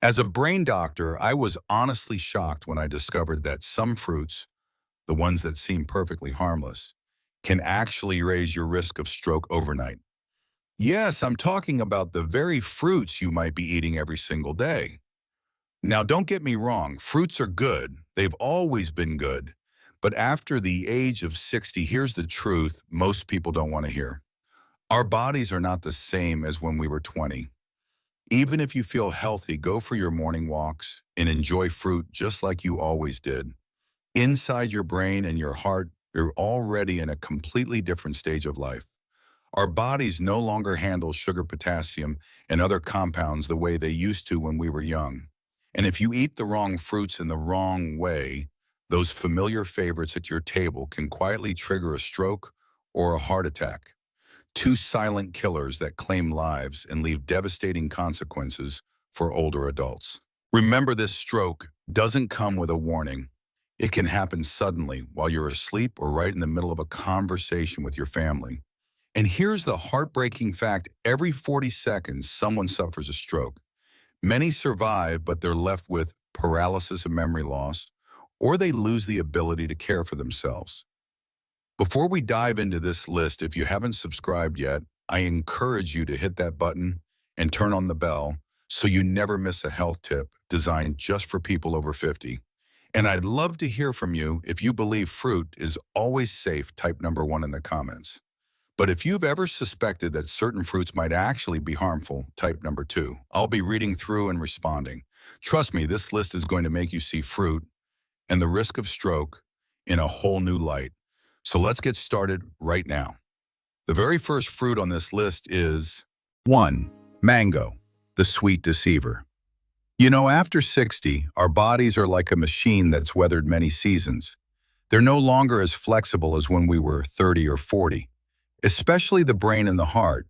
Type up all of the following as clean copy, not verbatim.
As a brain doctor, I was honestly shocked when I discovered that some fruits, the ones that seem perfectly harmless, can actually raise your risk of stroke overnight. Yes, I'm talking about the very fruits you might be eating every single day. Now, don't get me wrong, fruits are good. They've always been good. But after the age of 60, here's the truth most people don't want to hear. Our bodies are not the same as when we were 20. Even if you feel healthy, go for your morning walks and enjoy fruit just like you always did. Inside your brain and your heart, you're already in a completely different stage of life. Our bodies no longer handle sugar, potassium, and other compounds the way they used to when we were young. And if you eat the wrong fruits in the wrong way, those familiar favorites at your table can quietly trigger a stroke or a heart attack. Two silent killers that claim lives and leave devastating consequences for older adults. Remember, this stroke doesn't come with a warning. It can happen suddenly while you're asleep or right in the middle of a conversation with your family. And here's the heartbreaking fact: every 40 seconds, someone suffers a stroke. Many survive, but they're left with paralysis and memory loss, or they lose the ability to care for themselves. Before we dive into this list, if you haven't subscribed yet, I encourage you to hit that button and turn on the bell so you never miss a health tip designed just for people over 50. And I'd love to hear from you. If you believe fruit is always safe, type number 1 in the comments. But if you've ever suspected that certain fruits might actually be harmful, type number 2. I'll be reading through and responding. Trust me, this list is going to make you see fruit and the risk of stroke in a whole new light. So let's get started right now. The very first fruit on this list is 1. Mango, the sweet deceiver. You know, after 60, our bodies are like a machine that's weathered many seasons. They're no longer as flexible as when we were 30 or 40, especially the brain and the heart,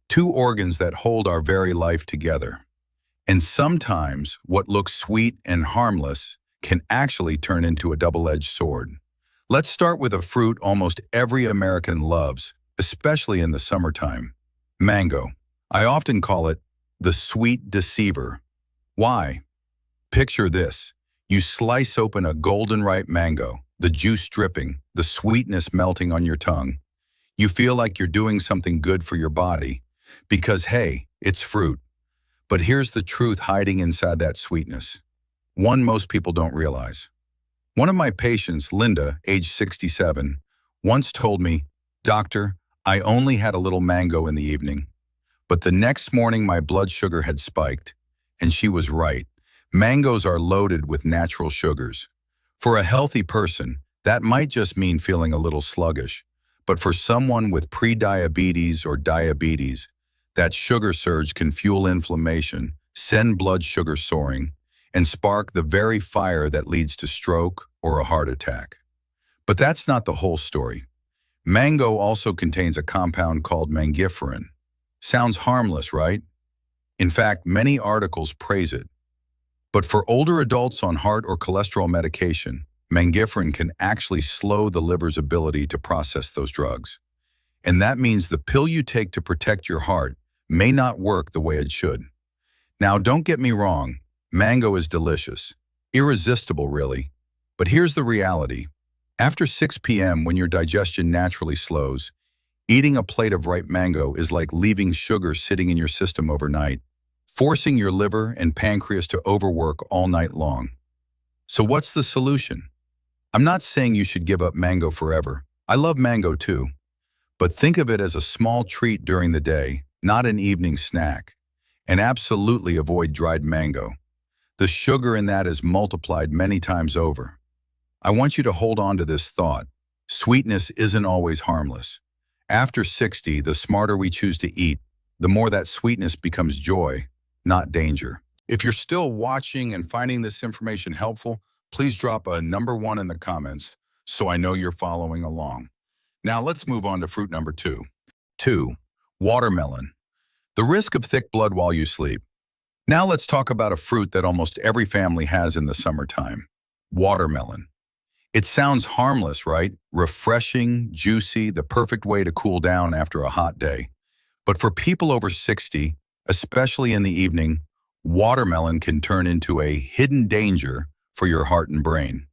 two organs that hold our very life together. And sometimes what looks sweet and harmless can actually turn into a double-edged sword. Let's start with a fruit almost every American loves, especially in the summertime: mango. I often call it the sweet deceiver. Why? Picture this. You slice open a golden ripe mango, the juice dripping, the sweetness melting on your tongue. You feel like you're doing something good for your body because, hey, it's fruit. But here's the truth hiding inside that sweetness, one most people don't realize. One of my patients, Linda, age 67, once told me, "Doctor, I only had a little mango in the evening, but the next morning my blood sugar had spiked." And she was right. Mangoes are loaded with natural sugars. For a healthy person, that might just mean feeling a little sluggish. But for someone with pre-diabetes or diabetes, that sugar surge can fuel inflammation, send blood sugar soaring, and spark the very fire that leads to stroke or a heart attack. But that's not the whole story. Mango also contains a compound called mangiferin. Sounds harmless, right? In fact, many articles praise it. But for older adults on heart or cholesterol medication, mangiferin can actually slow the liver's ability to process those drugs. And that means the pill you take to protect your heart may not work the way it should. Now, don't get me wrong, mango is delicious, irresistible really. But here's the reality. After 6 p.m., when your digestion naturally slows, eating a plate of ripe mango is like leaving sugar sitting in your system overnight, forcing your liver and pancreas to overwork all night long. So what's the solution? I'm not saying you should give up mango forever. I love mango too. But think of it as a small treat during the day, not an evening snack. And absolutely avoid dried mango. The sugar in that is multiplied many times over. I want you to hold on to this thought. Sweetness isn't always harmless. After 60, the smarter we choose to eat, the more that sweetness becomes joy, not danger. If you're still watching and finding this information helpful, please drop a number 1 in the comments so I know you're following along. Now let's move on to fruit number 2. 2. Watermelon. The risk of thick blood while you sleep. Now let's talk about a fruit that almost every family has in the summertime: watermelon. It sounds harmless, right? Refreshing, juicy, the perfect way to cool down after a hot day. But for people over 60, especially in the evening, watermelon can turn into a hidden danger for your heart and brain.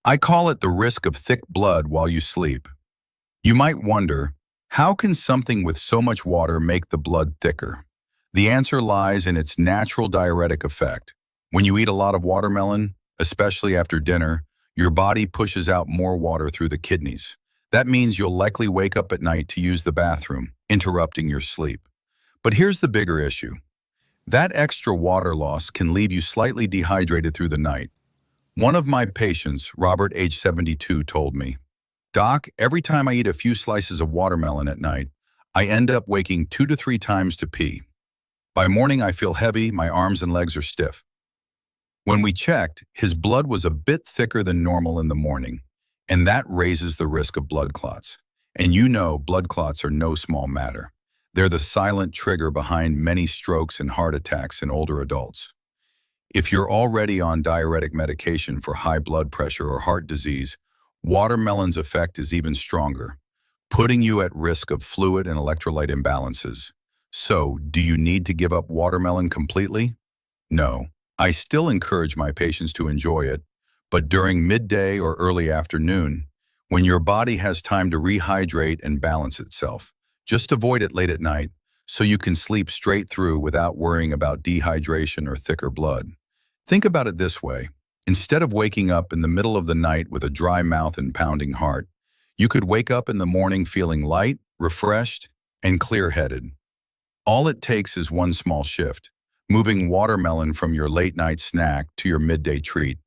I call it the risk of thick blood while you sleep. You might wonder, how can something with so much water make the blood thicker? The answer lies in its natural diuretic effect. When you eat a lot of watermelon, especially after dinner, your body pushes out more water through the kidneys. That means you'll likely wake up at night to use the bathroom, interrupting your sleep. But here's the bigger issue. That extra water loss can leave you slightly dehydrated through the night. One of my patients, Robert, age 72, told me, "Doc, every time I eat a few slices of watermelon at night, I end up waking 2 to 3 times to pee. By morning, I feel heavy, my arms and legs are stiff." When we checked, his blood was a bit thicker than normal in the morning, and that raises the risk of blood clots. And you know blood clots are no small matter. They're the silent trigger behind many strokes and heart attacks in older adults. If you're already on diuretic medication for high blood pressure or heart disease, watermelon's effect is even stronger, putting you at risk of fluid and electrolyte imbalances. So, do you need to give up watermelon completely? No. I still encourage my patients to enjoy it, but during midday or early afternoon, when your body has time to rehydrate and balance itself, just avoid it late at night so you can sleep straight through without worrying about dehydration or thicker blood. Think about it this way. Instead of waking up in the middle of the night with a dry mouth and pounding heart, you could wake up in the morning feeling light, refreshed, and clear-headed. All it takes is one small shift, moving watermelon from your late-night snack to your midday treat.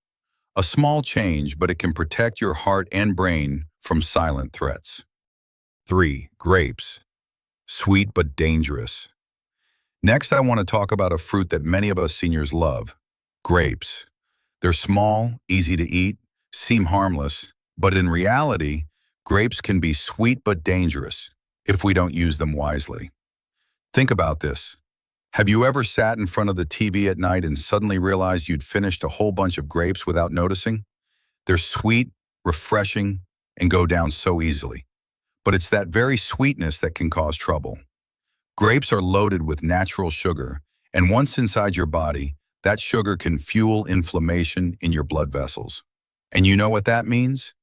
A small change, but it can protect your heart and brain from silent threats. 3. Grapes. Sweet but dangerous. Next, I want to talk about a fruit that many of us seniors love, grapes. They're small, easy to eat, seem harmless, but in reality, grapes can be sweet but dangerous if we don't use them wisely. Think about this. Have you ever sat in front of the TV at night and suddenly realized you'd finished a whole bunch of grapes without noticing? They're sweet, refreshing, and go down so easily. But it's that very sweetness that can cause trouble. Grapes are loaded with natural sugar, and once inside your body, that sugar can fuel inflammation in your blood vessels. And you know what that means?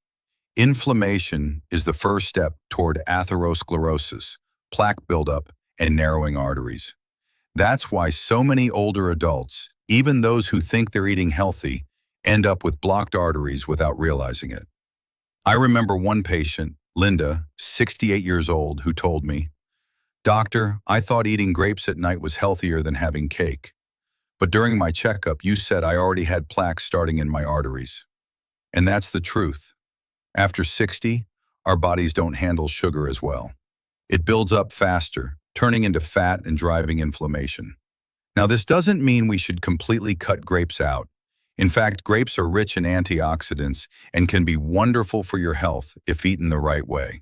Inflammation is the first step toward atherosclerosis, plaque buildup, and narrowing arteries. That's why so many older adults, even those who think they're eating healthy, end up with blocked arteries without realizing it. I remember one patient, Linda, 68 years old, who told me, "Doctor, I thought eating grapes at night was healthier than having cake. But during my checkup, you said I already had plaques starting in my arteries." And that's the truth. After 60, our bodies don't handle sugar as well. It builds up faster, turning into fat and driving inflammation. Now, this doesn't mean we should completely cut grapes out. In fact, grapes are rich in antioxidants and can be wonderful for your health if eaten the right way.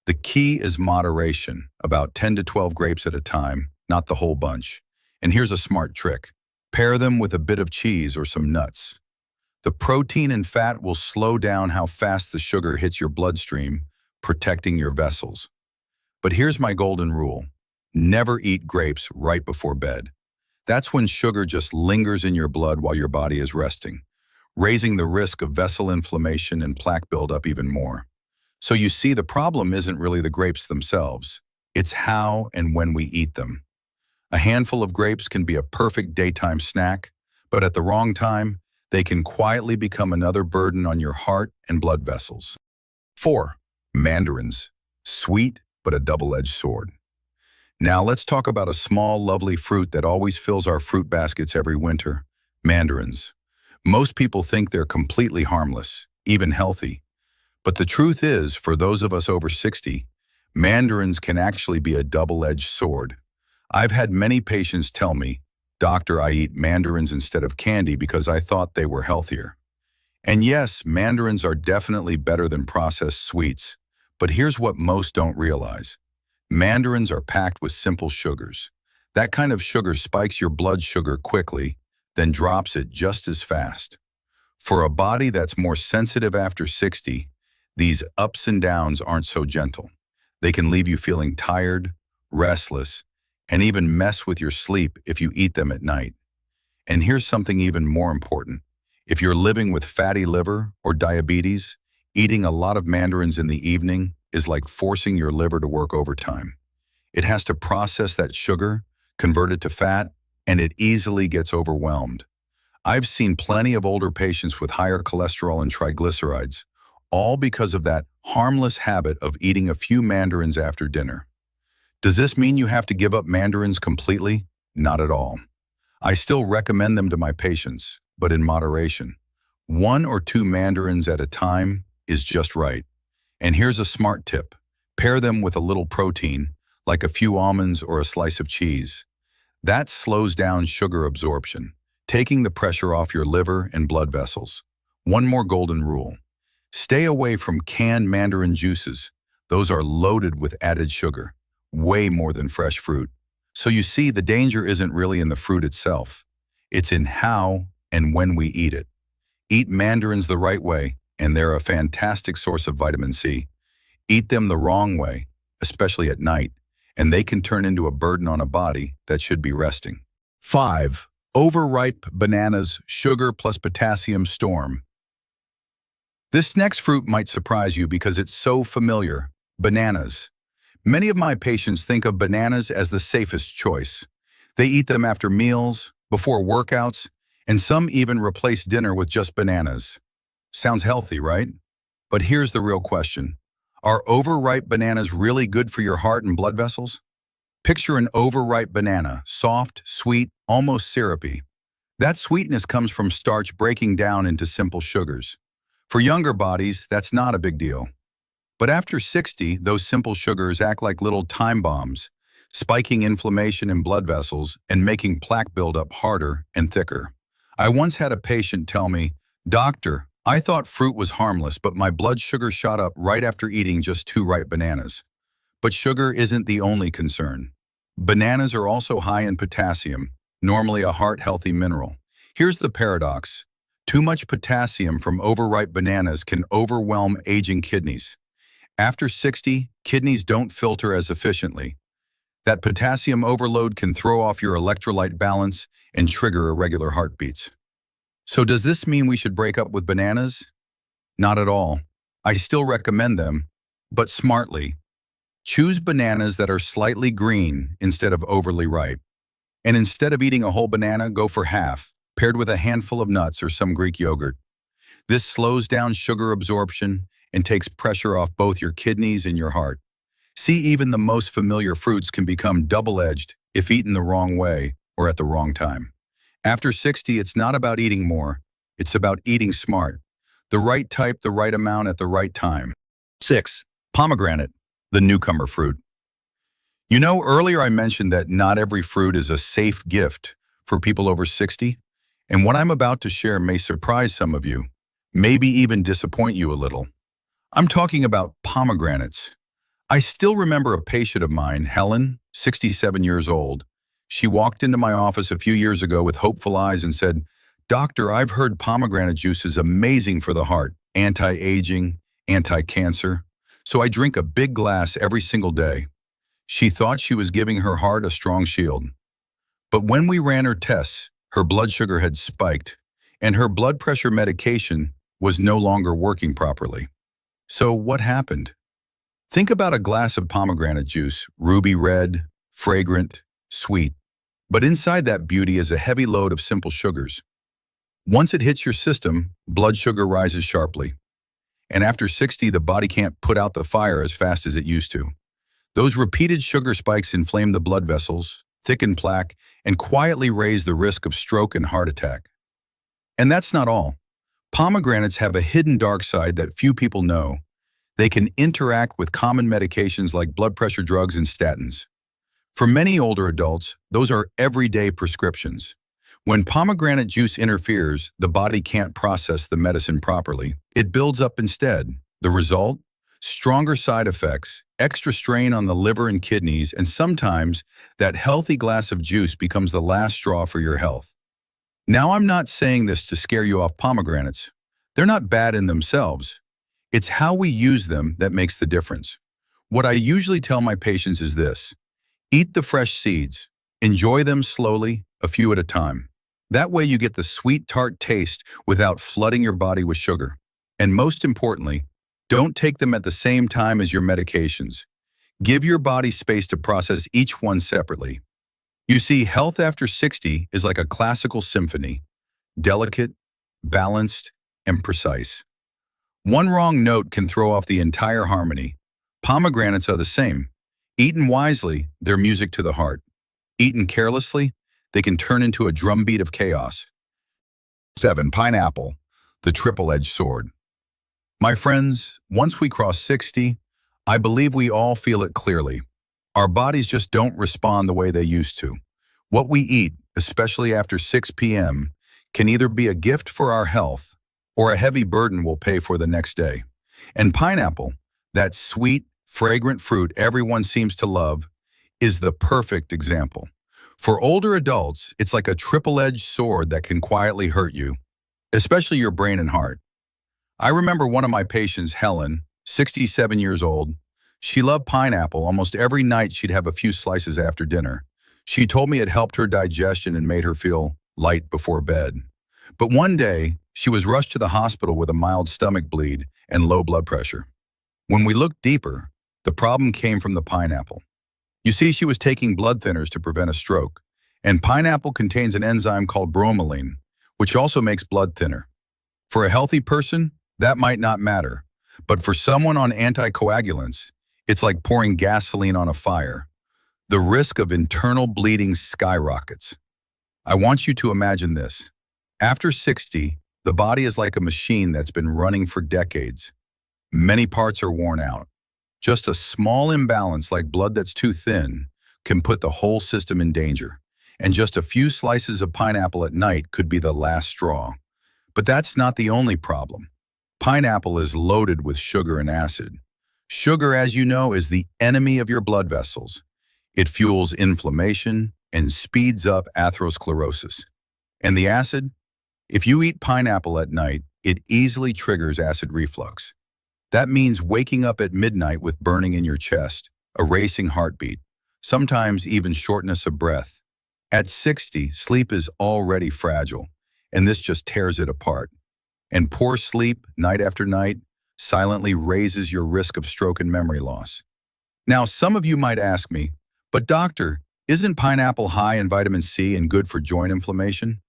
The key is moderation, about 10 to 12 grapes at a time, not the whole bunch. And here's a smart trick. Pair them with a bit of cheese or some nuts. The protein and fat will slow down how fast the sugar hits your bloodstream, protecting your vessels. But here's my golden rule. Never eat grapes right before bed. That's when sugar just lingers in your blood while your body is resting, raising the risk of vessel inflammation and plaque buildup even more. So you see, the problem isn't really the grapes themselves. It's how and when we eat them. A handful of grapes can be a perfect daytime snack, but at the wrong time, they can quietly become another burden on your heart and blood vessels. 4. Mandarins. Sweet, but a double-edged sword. Now let's talk about a small, lovely fruit that always fills our fruit baskets every winter, mandarins. Most people think they're completely harmless, even healthy. But the truth is, for those of us over 60, mandarins can actually be a double-edged sword. I've had many patients tell me, "Doctor, I eat mandarins instead of candy because I thought they were healthier." And yes, mandarins are definitely better than processed sweets, but here's what most don't realize. Mandarins are packed with simple sugars. That kind of sugar spikes your blood sugar quickly, then drops it just as fast. For a body that's more sensitive after 60, these ups and downs aren't so gentle. They can leave you feeling tired, restless, and even mess with your sleep if you eat them at night. And here's something even more important. If you're living with fatty liver or diabetes, eating a lot of mandarins in the evening is like forcing your liver to work overtime. It has to process that sugar, convert it to fat, and it easily gets overwhelmed. I've seen plenty of older patients with higher cholesterol and triglycerides, all because of that harmless habit of eating a few mandarins after dinner. Does this mean you have to give up mandarins completely? Not at all. I still recommend them to my patients, but in moderation. 1 or 2 mandarins at a time is just right. And here's a smart tip. Pair them with a little protein, like a few almonds or a slice of cheese. That slows down sugar absorption, taking the pressure off your liver and blood vessels. One more golden rule. Stay away from canned mandarin juices. Those are loaded with added sugar, way more than fresh fruit. So you see, the danger isn't really in the fruit itself. It's in how and when we eat it. Eat mandarins the right way, and they're a fantastic source of vitamin C. Eat them the wrong way, especially at night, and they can turn into a burden on a body that should be resting. 5. Overripe bananas, sugar plus potassium storm. This next fruit might surprise you because it's so familiar. Bananas. Many of my patients think of bananas as the safest choice. They eat them after meals, before workouts, and some even replace dinner with just bananas. Sounds healthy, right? But here's the real question. Are overripe bananas really good for your heart and blood vessels? Picture an overripe banana, soft, sweet, almost syrupy. That sweetness comes from starch breaking down into simple sugars. For younger bodies, that's not a big deal. But after 60, those simple sugars act like little time bombs, spiking inflammation in blood vessels and making plaque buildup harder and thicker. I once had a patient tell me, "Doctor, I thought fruit was harmless, but my blood sugar shot up right after eating just 2 ripe bananas." But sugar isn't the only concern. Bananas are also high in potassium, normally a heart-healthy mineral. Here's the paradox. Too much potassium from overripe bananas can overwhelm aging kidneys. After 60, kidneys don't filter as efficiently. That potassium overload can throw off your electrolyte balance and trigger irregular heartbeats. So does this mean we should break up with bananas? Not at all. I still recommend them, but smartly. Choose bananas that are slightly green instead of overly ripe. And instead of eating a whole banana, go for half, paired with a handful of nuts or some Greek yogurt. This slows down sugar absorption and takes pressure off both your kidneys and your heart. See, even the most familiar fruits can become double-edged if eaten the wrong way or at the wrong time. After 60, it's not about eating more. It's about eating smart. The right type, the right amount at the right time. 6. Pomegranate, the newcomer fruit. You know, earlier I mentioned that not every fruit is a safe gift for people over 60, and what I'm about to share may surprise some of you, maybe even disappoint you a little. I'm talking about pomegranates. I still remember a patient of mine, Helen, 67 years old. She walked into my office a few years ago with hopeful eyes and said, "Doctor, I've heard pomegranate juice is amazing for the heart, anti-aging, anti-cancer. So I drink a big glass every single day." She thought she was giving her heart a strong shield. But when we ran her tests, her blood sugar had spiked, and her blood pressure medication was no longer working properly. So what happened? Think about a glass of pomegranate juice, ruby red, fragrant, sweet. But inside that beauty is a heavy load of simple sugars. Once it hits your system, blood sugar rises sharply. And after 60, the body can't put out the fire as fast as it used to. Those repeated sugar spikes inflame the blood vessels, thicken plaque, and quietly raise the risk of stroke and heart attack. And that's not all. Pomegranates have a hidden dark side that few people know. They can interact with common medications like blood pressure drugs and statins. For many older adults, those are everyday prescriptions. When pomegranate juice interferes, the body can't process the medicine properly. It builds up instead. The result? Stronger side effects, extra strain on the liver and kidneys, and sometimes that healthy glass of juice becomes the last straw for your health. Now, I'm not saying this to scare you off pomegranates. They're not bad in themselves. It's how we use them that makes the difference. What I usually tell my patients is this: eat the fresh seeds. Enjoy them slowly, a few at a time. That way you get the sweet tart taste without flooding your body with sugar. And most importantly, don't take them at the same time as your medications. Give your body space to process each one separately. You see, health after 60 is like a classical symphony, delicate, balanced, and precise. One wrong note can throw off the entire harmony. Pomegranates are the same. Eaten wisely, they're music to the heart. Eaten carelessly, they can turn into a drumbeat of chaos. 7. Pineapple, the triple-edged sword. My friends, once we cross 60, I believe we all feel it clearly. Our bodies just don't respond the way they used to. What we eat, especially after 6 p.m., can either be a gift for our health or a heavy burden we'll pay for the next day. And pineapple, that sweet, fragrant fruit everyone seems to love, is the perfect example. For older adults, it's like a triple-edged sword that can quietly hurt you, especially your brain and heart. I remember one of my patients, Helen, 67 years old. She loved pineapple. Almost every night she'd have a few slices after dinner. She told me it helped her digestion and made her feel light before bed. But one day, she was rushed to the hospital with a mild stomach bleed and low blood pressure. When we looked deeper, the problem came from the pineapple. You see, she was taking blood thinners to prevent a stroke, and pineapple contains an enzyme called bromelain, which also makes blood thinner. For a healthy person, that might not matter, but for someone on anticoagulants, it's like pouring gasoline on a fire. The risk of internal bleeding skyrockets. I want you to imagine this. After 60, the body is like a machine that's been running for decades. Many parts are worn out. Just a small imbalance like blood that's too thin can put the whole system in danger. And just a few slices of pineapple at night could be the last straw. But that's not the only problem. Pineapple is loaded with sugar and acid. Sugar, as you know, is the enemy of your blood vessels. It fuels inflammation and speeds up atherosclerosis. And the acid? If you eat pineapple at night, it easily triggers acid reflux. That means waking up at midnight with burning in your chest, a racing heartbeat, sometimes even shortness of breath. At 60, sleep is already fragile, and this just tears it apart. And poor sleep, night after night, silently raises your risk of stroke and memory loss. Now, some of you might ask me, but doctor, isn't pineapple high in vitamin C and good for joint inflammation?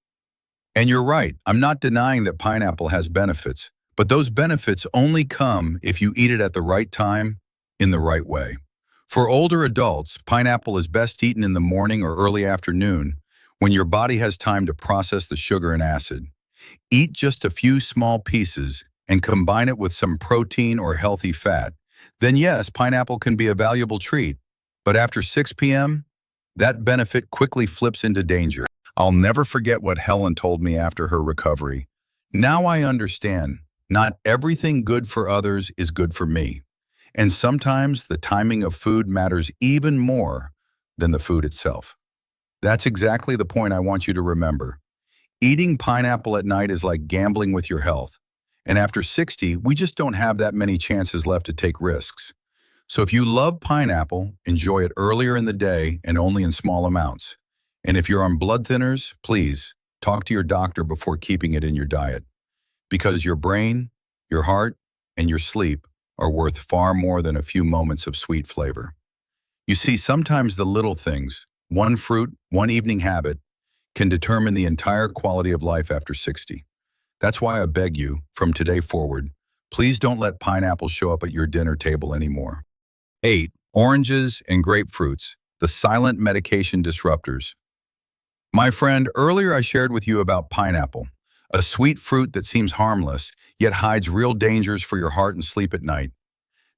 And you're right, I'm not denying that pineapple has benefits, but those benefits only come if you eat it at the right time, in the right way. For older adults, pineapple is best eaten in the morning or early afternoon when your body has time to process the sugar and acid. Eat just a few small pieces and combine it with some protein or healthy fat. Then yes, pineapple can be a valuable treat. But after 6 p.m., that benefit quickly flips into danger. I'll never forget what Helen told me after her recovery. Now I understand, not everything good for others is good for me. And sometimes the timing of food matters even more than the food itself. That's exactly the point I want you to remember. Eating pineapple at night is like gambling with your health. And after 60, we just don't have that many chances left to take risks. So if you love pineapple, enjoy it earlier in the day and only in small amounts. And if you're on blood thinners, please talk to your doctor before keeping it in your diet. Because your brain, your heart, and your sleep are worth far more than a few moments of sweet flavor. You see, sometimes the little things, one fruit, one evening habit, can determine the entire quality of life after 60. That's why I beg you, from today forward, please don't let pineapple show up at your dinner table anymore. 8. Oranges and grapefruits, the silent medication disruptors. My friend, earlier I shared with you about pineapple, a sweet fruit that seems harmless, yet hides real dangers for your heart and sleep at night.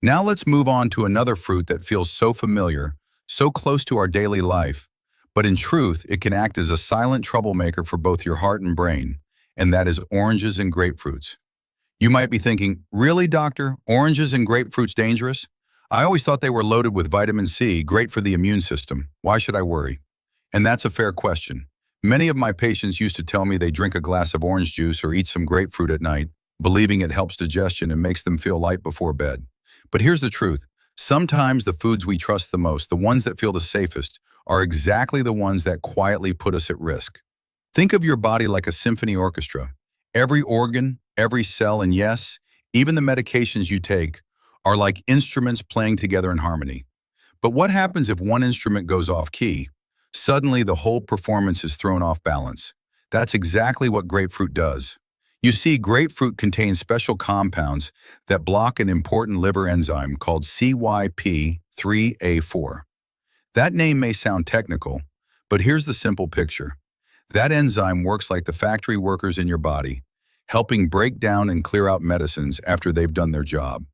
Now let's move on to another fruit that feels so familiar, so close to our daily life, but in truth, it can act as a silent troublemaker for both your heart and brain, and that is oranges and grapefruits. You might be thinking, really, doctor, oranges and grapefruits dangerous? I always thought they were loaded with vitamin C, great for the immune system. Why should I worry? And that's a fair question. Many of my patients used to tell me they drink a glass of orange juice or eat some grapefruit at night, believing it helps digestion and makes them feel light before bed. But here's the truth. Sometimes the foods we trust the most, the ones that feel the safest, are exactly the ones that quietly put us at risk. Think of your body like a symphony orchestra. Every organ, every cell, and yes, even the medications you take are like instruments playing together in harmony. But what happens if one instrument goes off key? Suddenly, the whole performance is thrown off balance. That's exactly what grapefruit does. You see, grapefruit contains special compounds that block an important liver enzyme called CYP3A4. That name may sound technical, but here's the simple picture. That enzyme works like the factory workers in your body, helping break down and clear out medicines after they've done their job.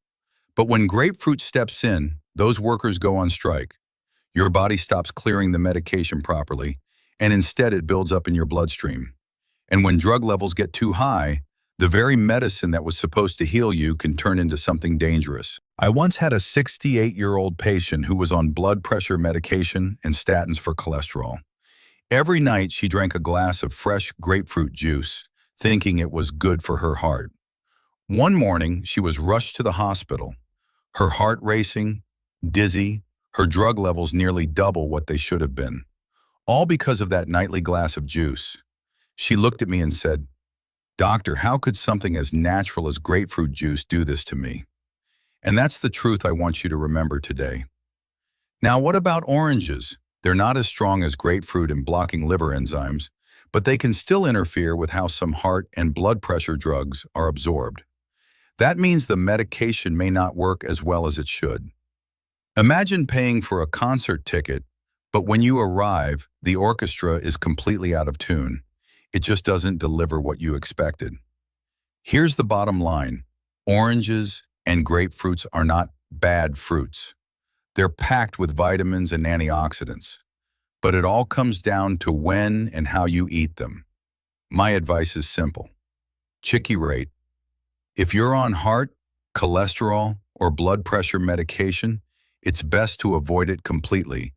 But when grapefruit steps in, those workers go on strike. Your body stops clearing the medication properly, and instead it builds up in your bloodstream. And when drug levels get too high, the very medicine that was supposed to heal you can turn into something dangerous. I once had a 68-year-old patient who was on blood pressure medication and statins for cholesterol. Every night she drank a glass of fresh grapefruit juice, thinking it was good for her heart. One morning, she was rushed to the hospital, her heart racing, dizzy, her drug levels nearly double what they should have been, all because of that nightly glass of juice. She looked at me and said, "Doctor, how could something as natural as grapefruit juice do this to me?" And that's the truth I want you to remember today. Now, what about oranges? They're not as strong as grapefruit in blocking liver enzymes, but they can still interfere with how some heart and blood pressure drugs are absorbed. That means the medication may not work as well as it should. Imagine paying for a concert ticket, but when you arrive, the orchestra is completely out of tune. It just doesn't deliver what you expected. Here's the bottom line. Oranges and grapefruits are not bad fruits. They're packed with vitamins and antioxidants. But it all comes down to when and how you eat them. My advice is simple. Chicky rate. If you're on heart, cholesterol, or blood pressure medication, it's best to avoid it completely.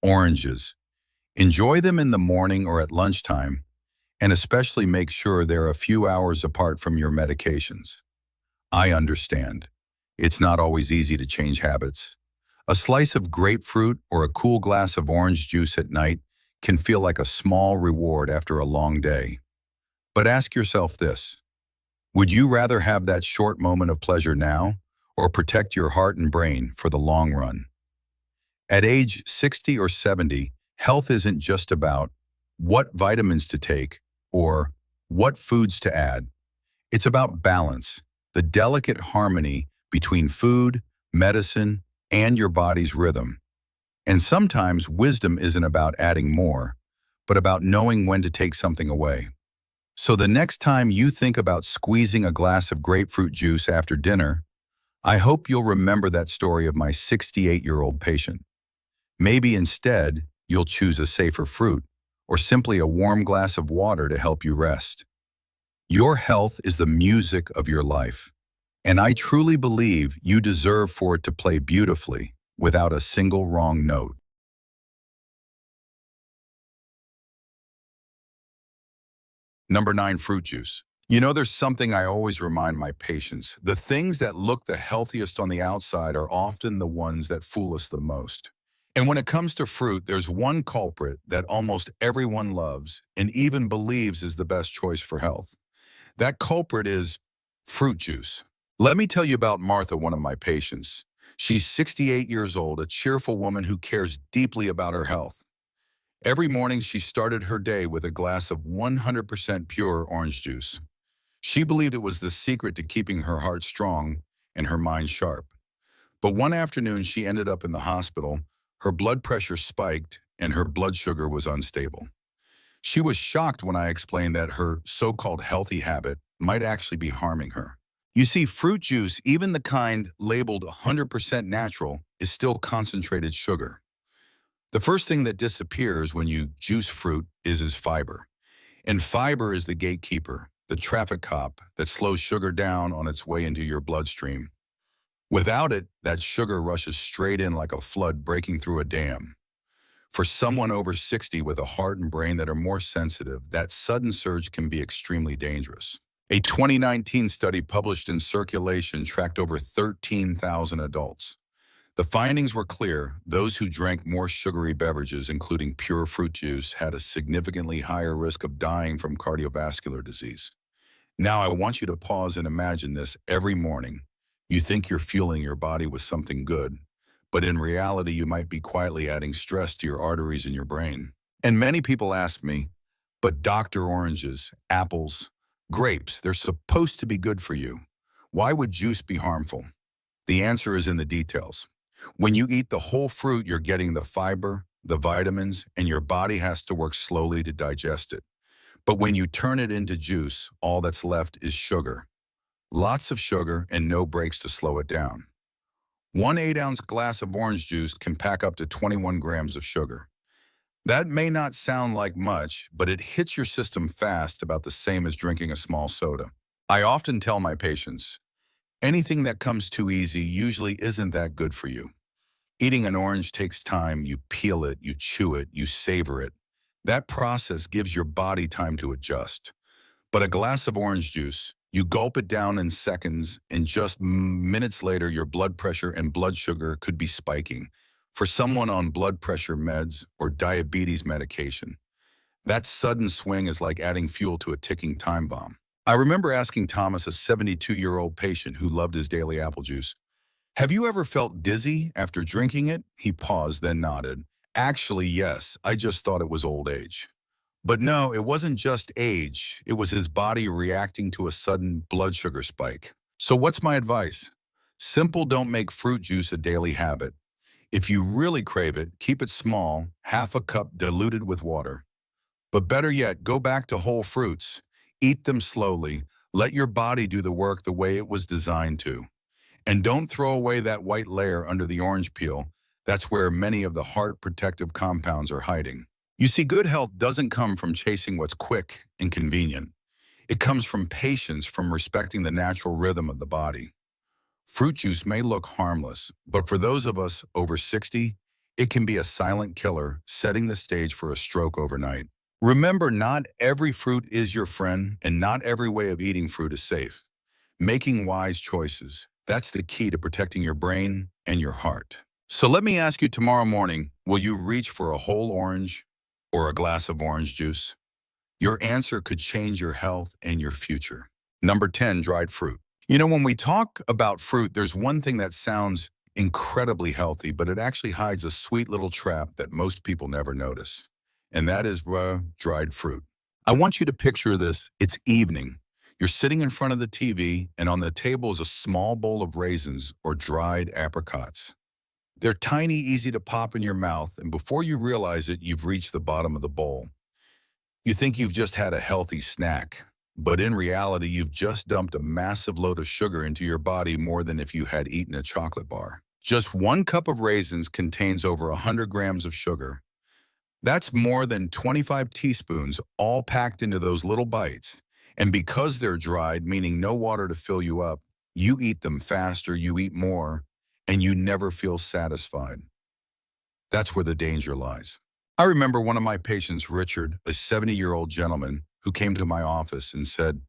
Oranges. Enjoy them in the morning or at lunchtime, and especially make sure they're a few hours apart from your medications. I understand. It's not always easy to change habits. A slice of grapefruit or a cool glass of orange juice at night can feel like a small reward after a long day. But ask yourself this. Would you rather have that short moment of pleasure now or protect your heart and brain for the long run? At age 60 or 70, health isn't just about what vitamins to take or what foods to add. It's about balance, the delicate harmony between food, medicine, and your body's rhythm. And sometimes wisdom isn't about adding more, but about knowing when to take something away. So the next time you think about squeezing a glass of grapefruit juice after dinner, I hope you'll remember that story of my 68-year-old patient. Maybe instead, you'll choose a safer fruit or simply a warm glass of water to help you rest. Your health is the music of your life, and I truly believe you deserve for it to play beautifully without a single wrong note. Number 9, fruit juice. You know, there's something I always remind my patients. The things that look the healthiest on the outside are often the ones that fool us the most. And when it comes to fruit, there's one culprit that almost everyone loves and even believes is the best choice for health. That culprit is fruit juice. Let me tell you about Martha, one of my patients. She's 68 years old, a cheerful woman who cares deeply about her health. Every morning, she started her day with a glass of 100% pure orange juice. She believed it was the secret to keeping her heart strong and her mind sharp. But one afternoon, she ended up in the hospital. Her blood pressure spiked and her blood sugar was unstable. She was shocked when I explained that her so-called healthy habit might actually be harming her. You see, fruit juice, even the kind labeled 100% natural, is still concentrated sugar. The first thing that disappears when you juice fruit is fiber. And fiber is the gatekeeper, the traffic cop that slows sugar down on its way into your bloodstream. Without it, that sugar rushes straight in like a flood breaking through a dam. For someone over 60 with a heart and brain that are more sensitive, that sudden surge can be extremely dangerous. A 2019 study published in Circulation tracked over 13,000 adults. The findings were clear. Those who drank more sugary beverages, including pure fruit juice, had a significantly higher risk of dying from cardiovascular disease. Now I want you to pause and imagine this every morning. You think you're fueling your body with something good, but in reality, you might be quietly adding stress to your arteries and your brain. And many people ask me, but Dr. Oranges, apples, grapes, they're supposed to be good for you. Why would juice be harmful? The answer is in the details. When you eat the whole fruit, you're getting the fiber, the vitamins, and your body has to work slowly to digest it. But when you turn it into juice, all that's left is sugar. Lots of sugar and no breaks to slow it down. One 8-ounce glass of orange juice can pack up to 21 grams of sugar. That may not sound like much, but it hits your system fast, about the same as drinking a small soda. I often tell my patients, anything that comes too easy usually isn't that good for you. Eating an orange takes time. You peel it, you chew it, you savor it. That process gives your body time to adjust. But a glass of orange juice, you gulp it down in seconds, and just minutes later, your blood pressure and blood sugar could be spiking. For someone on blood pressure meds or diabetes medication, that sudden swing is like adding fuel to a ticking time bomb. I remember asking Thomas, a 72-year-old patient who loved his daily apple juice, have you ever felt dizzy after drinking it? He paused, then nodded. Actually, yes, I just thought it was old age. But no, it wasn't just age. It was his body reacting to a sudden blood sugar spike. So what's my advice? Simple, don't make fruit juice a daily habit. If you really crave it, keep it small, half a cup diluted with water. But better yet, go back to whole fruits. Eat them slowly. Let your body do the work the way it was designed to. And don't throw away that white layer under the orange peel. That's where many of the heart protective compounds are hiding. You see, good health doesn't come from chasing what's quick and convenient. It comes from patience, from respecting the natural rhythm of the body. Fruit juice may look harmless, but for those of us over 60, it can be a silent killer, setting the stage for a stroke overnight. Remember, not every fruit is your friend, and not every way of eating fruit is safe. Making wise choices, that's the key to protecting your brain and your heart. So let me ask you tomorrow morning, will you reach for a whole orange or a glass of orange juice? Your answer could change your health and your future. Number 10, dried fruit. You know, when we talk about fruit, there's one thing that sounds incredibly healthy, but it actually hides a sweet little trap that most people never notice. And that is dried fruit. I want you to picture this. It's evening. You're sitting in front of the TV, and on the table is a small bowl of raisins or dried apricots. They're tiny, easy to pop in your mouth, and before you realize it, you've reached the bottom of the bowl. You think you've just had a healthy snack, but in reality, you've just dumped a massive load of sugar into your body, more than if you had eaten a chocolate bar. Just 1 cup of raisins contains over 100 grams of sugar. That's more than 25 teaspoons, all packed into those little bites. And because they're dried, meaning no water to fill you up, you eat them faster, you eat more, and you never feel satisfied. That's where the danger lies. I remember one of my patients, Richard, a 70-year-old gentleman, who came to my office and said,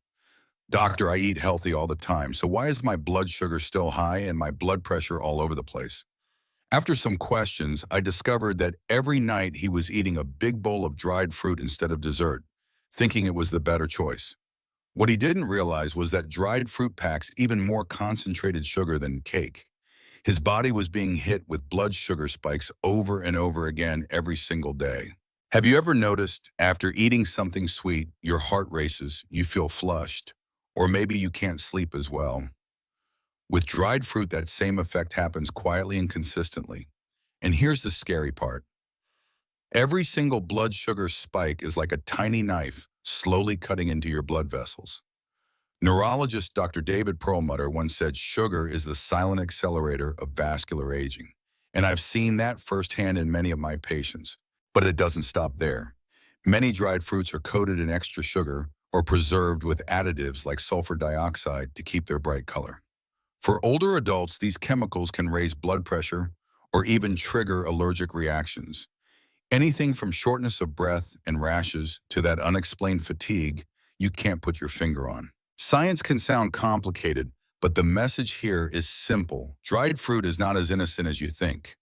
Doctor, I eat healthy all the time, so why is my blood sugar still high and my blood pressure all over the place? After some questions, I discovered that every night he was eating a big bowl of dried fruit instead of dessert, thinking it was the better choice. What he didn't realize was that dried fruit packs even more concentrated sugar than cake. His body was being hit with blood sugar spikes over and over again every single day. Have you ever noticed after eating something sweet, your heart races, you feel flushed, or maybe you can't sleep as well? With dried fruit, that same effect happens quietly and consistently. And here's the scary part. Every single blood sugar spike is like a tiny knife slowly cutting into your blood vessels. Neurologist Dr. David Perlmutter once said sugar is the silent accelerator of vascular aging. And I've seen that firsthand in many of my patients. But it doesn't stop there. Many dried fruits are coated in extra sugar or preserved with additives like sulfur dioxide to keep their bright color. For older adults, these chemicals can raise blood pressure or even trigger allergic reactions. Anything from shortness of breath and rashes to that unexplained fatigue you can't put your finger on. Science can sound complicated, But the message here is simple. Dried fruit is not as innocent as you think.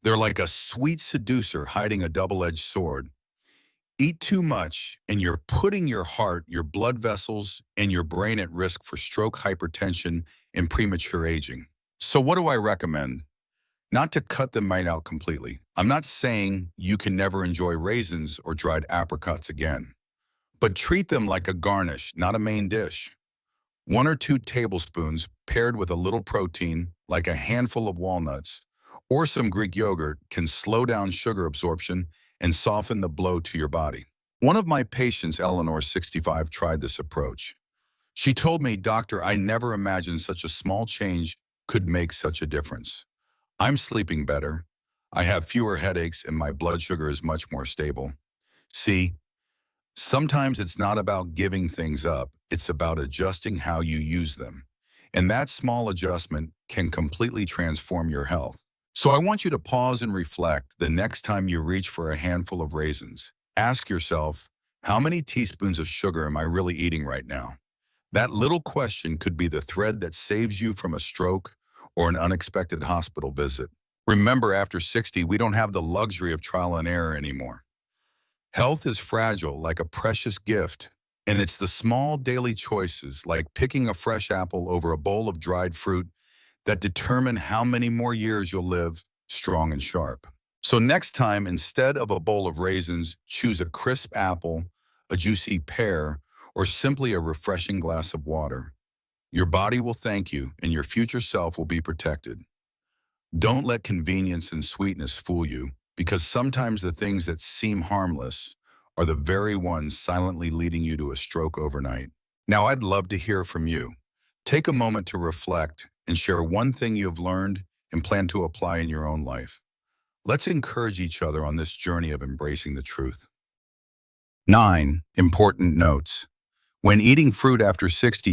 They're like a sweet seducer hiding a double-edged sword. Eat too much, and you're putting your heart, your blood vessels, and your brain at risk for stroke, hypertension, and premature aging. So what do I recommend? Not to cut them right out completely. I'm not saying you can never enjoy raisins or dried apricots again, but treat them like a garnish, not a main dish. 1 or 2 tablespoons paired with a little protein, like a handful of walnuts, or some Greek yogurt can slow down sugar absorption and soften the blow to your body. One of my patients, Eleanor, 65, tried this approach. She told me, "Doctor, I never imagined such a small change could make such a difference. I'm sleeping better. I have fewer headaches and my blood sugar is much more stable." See, sometimes it's not about giving things up, it's about adjusting how you use them. And that small adjustment can completely transform your health. So I want you to pause and reflect the next time you reach for a handful of raisins. Ask yourself, how many teaspoons of sugar am I really eating right now? That little question could be the thread that saves you from a stroke or an unexpected hospital visit. Remember, after 60, we don't have the luxury of trial and error anymore. Health is fragile, like a precious gift, and it's the small daily choices, like picking a fresh apple over a bowl of dried fruit, that determine how many more years you'll live strong and sharp. So next time, instead of a bowl of raisins, choose a crisp apple, a juicy pear, or simply a refreshing glass of water. Your body will thank you, and your future self will be protected. Don't let convenience and sweetness fool you, because sometimes the things that seem harmless are the very ones silently leading you to a stroke overnight. Now, I'd love to hear from you. Take a moment to reflect and share one thing you've learned and plan to apply in your own life. Let's encourage each other on this journey of embracing the truth. 9. Important notes. When eating fruit after 60,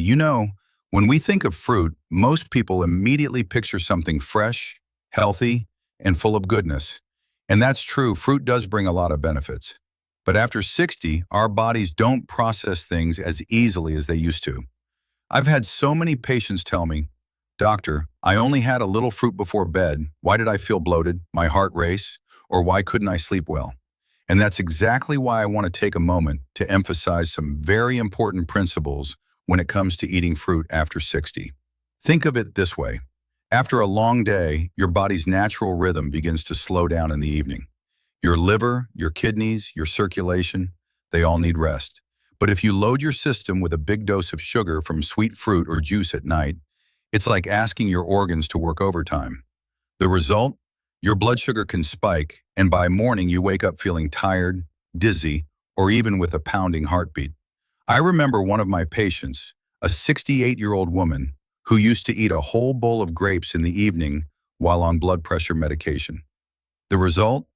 when we think of fruit, most people immediately picture something fresh, healthy, and full of goodness. And that's true, fruit does bring a lot of benefits. But after 60, our bodies don't process things as easily as they used to. I've had so many patients tell me, "Doctor, I only had a little fruit before bed. Why did I feel bloated, my heart race, or why couldn't I sleep well?" And that's exactly why I want to take a moment to emphasize some very important principles when it comes to eating fruit after 60. Think of it this way. After a long day, your body's natural rhythm begins to slow down in the evening. Your liver, your kidneys, your circulation, they all need rest. But if you load your system with a big dose of sugar from sweet fruit or juice at night, it's like asking your organs to work overtime. The result? Your blood sugar can spike, and by morning you wake up feeling tired, dizzy, or even with a pounding heartbeat. I remember one of my patients, a 68-year-old woman, who used to eat a whole bowl of grapes in the evening while on blood pressure medication. The result?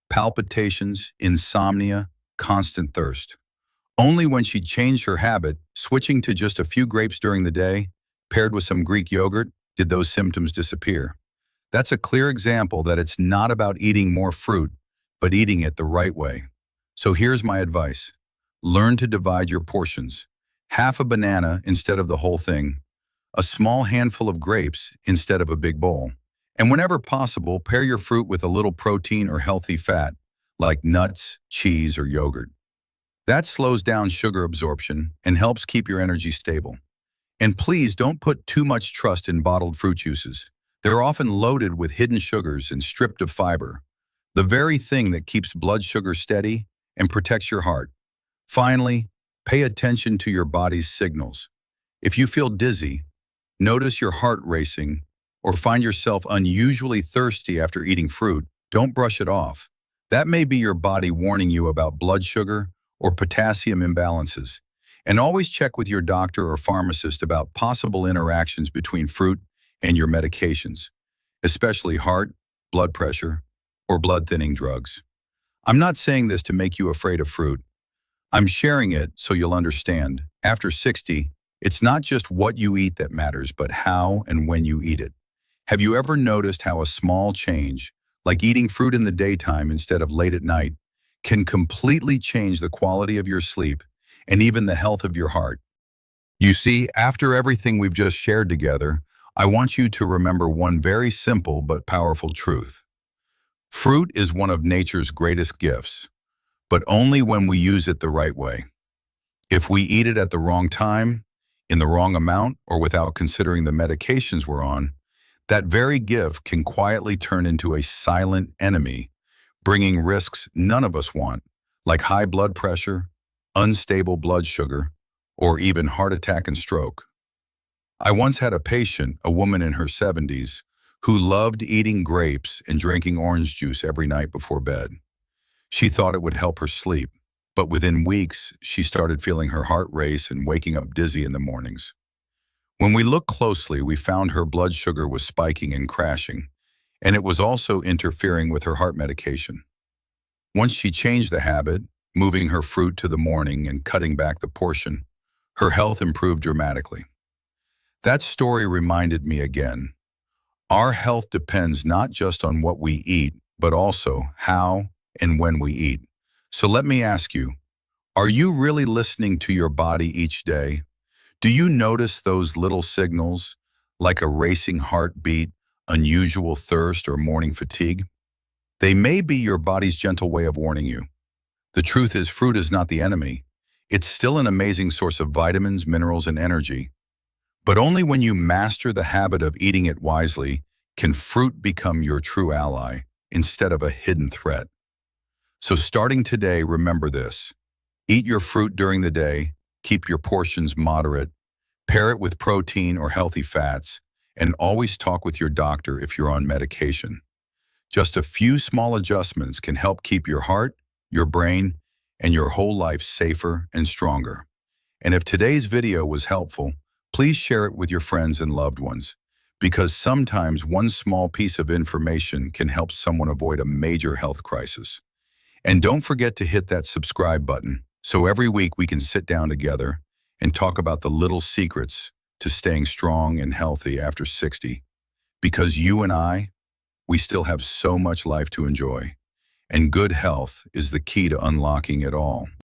Palpitations, insomnia, constant thirst. Only when she changed her habit, switching to just a few grapes during the day, paired with some Greek yogurt, did those symptoms disappear. That's a clear example that it's not about eating more fruit, but eating it the right way. So here's my advice. Learn to divide your portions. Half a banana instead of the whole thing. A small handful of grapes instead of a big bowl. And whenever possible, pair your fruit with a little protein or healthy fat, like nuts, cheese, or yogurt. That slows down sugar absorption and helps keep your energy stable. And please don't put too much trust in bottled fruit juices. They're often loaded with hidden sugars and stripped of fiber, the very thing that keeps blood sugar steady and protects your heart. Finally, pay attention to your body's signals. If you feel dizzy, notice your heart racing, or find yourself unusually thirsty after eating fruit, don't brush it off. That may be your body warning you about blood sugar or potassium imbalances. And always check with your doctor or pharmacist about possible interactions between fruit and your medications, especially heart, blood pressure, or blood-thinning drugs. I'm not saying this to make you afraid of fruit. I'm sharing it so you'll understand. After 60, it's not just what you eat that matters, but how and when you eat it. Have you ever noticed how a small change, like eating fruit in the daytime instead of late at night, can completely change the quality of your sleep and even the health of your heart? You see, after everything we've just shared together, I want you to remember one very simple but powerful truth. Fruit is one of nature's greatest gifts, but only when we use it the right way. If we eat it at the wrong time, in the wrong amount, or without considering the medications we're on, that very gift can quietly turn into a silent enemy, bringing risks none of us want, like high blood pressure, unstable blood sugar, or even heart attack and stroke. I once had a patient, a woman in her 70s, who loved eating grapes and drinking orange juice every night before bed. She thought it would help her sleep, but within weeks, she started feeling her heart race and waking up dizzy in the mornings. When we looked closely, we found her blood sugar was spiking and crashing, and it was also interfering with her heart medication. Once she changed the habit, moving her fruit to the morning and cutting back the portion, her health improved dramatically. That story reminded me again, our health depends not just on what we eat, but also how and when we eat. So let me ask you, are you really listening to your body each day? Do you notice those little signals, like a racing heartbeat, unusual thirst, or morning fatigue? They may be your body's gentle way of warning you. The truth is, fruit is not the enemy. It's still an amazing source of vitamins, minerals, and energy. But only when you master the habit of eating it wisely can fruit become your true ally instead of a hidden threat. So starting today, remember this. Eat your fruit during the day, keep your portions moderate, pair it with protein or healthy fats, and always talk with your doctor if you're on medication. Just a few small adjustments can help keep your heart, your brain, and your whole life safer and stronger. And if today's video was helpful, please share it with your friends and loved ones, because sometimes one small piece of information can help someone avoid a major health crisis. And don't forget to hit that subscribe button so every week we can sit down together and talk about the little secrets to staying strong and healthy after 60. Because you and I, we still have so much life to enjoy, and good health is the key to unlocking it all.